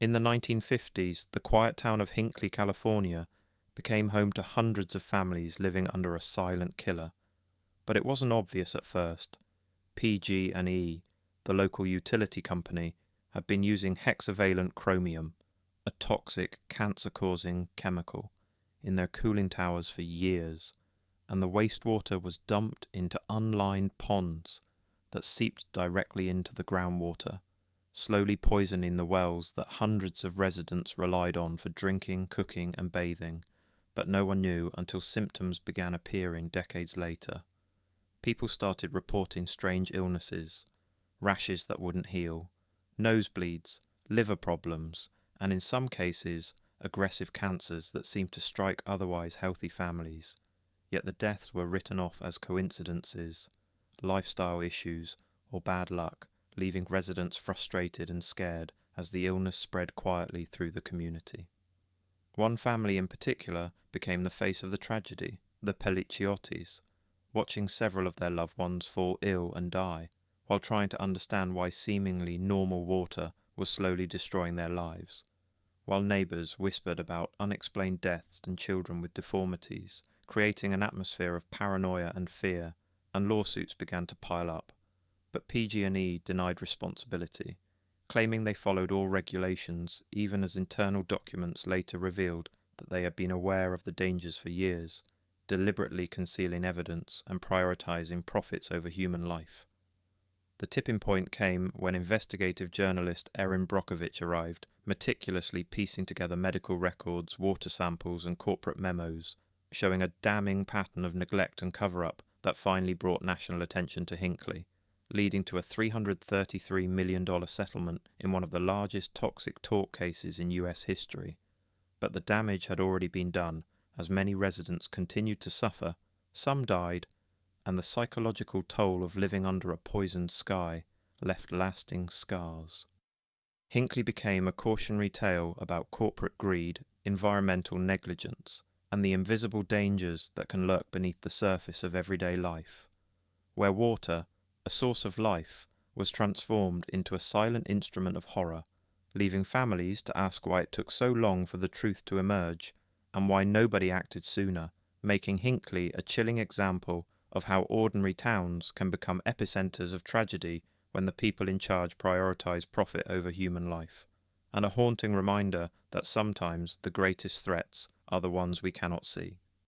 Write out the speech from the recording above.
In the 1950s, the quiet town of Hinkley, California, became home to hundreds of families living under a silent killer. But it wasn't obvious at first. PG&E, the local utility company, had been using hexavalent chromium, a toxic, cancer-causing chemical, in their cooling towers for years, and the wastewater was dumped into unlined ponds that seeped directly into the groundwater, slowly poisoning the wells that hundreds of residents relied on for drinking, cooking, and bathing, but no one knew until symptoms began appearing decades later. People started reporting strange illnesses, rashes that wouldn't heal, nosebleeds, liver problems, and in some cases, aggressive cancers that seemed to strike otherwise healthy families. Yet the deaths were written off as coincidences, lifestyle issues, or bad luck, leaving residents frustrated and scared as the illness spread quietly through the community. One family in particular became the face of the tragedy, the Pellicciottis, watching several of their loved ones fall ill and die, while trying to understand why seemingly normal water was slowly destroying their lives, while neighbours whispered about unexplained deaths and children with deformities, creating an atmosphere of paranoia and fear, and lawsuits began to pile up. But PG&E denied responsibility, claiming they followed all regulations, even as internal documents later revealed that they had been aware of the dangers for years, deliberately concealing evidence and prioritizing profits over human life. The tipping point came when investigative journalist Erin Brockovich arrived, meticulously piecing together medical records, water samples, and corporate memos, showing a damning pattern of neglect and cover-up that finally brought national attention to Hinkley, leading to a $333 million settlement in one of the largest toxic tort cases in US history. But the damage had already been done, as many residents continued to suffer, some died, and the psychological toll of living under a poisoned sky left lasting scars. Hinkley became a cautionary tale about corporate greed, environmental negligence, and the invisible dangers that can lurk beneath the surface of everyday life, where water, a source of life, was transformed into a silent instrument of horror, leaving families to ask why it took so long for the truth to emerge, and why nobody acted sooner, making Hinkley a chilling example of how ordinary towns can become epicenters of tragedy when the people in charge prioritize profit over human life, and a haunting reminder that sometimes the greatest threats are the ones we cannot see.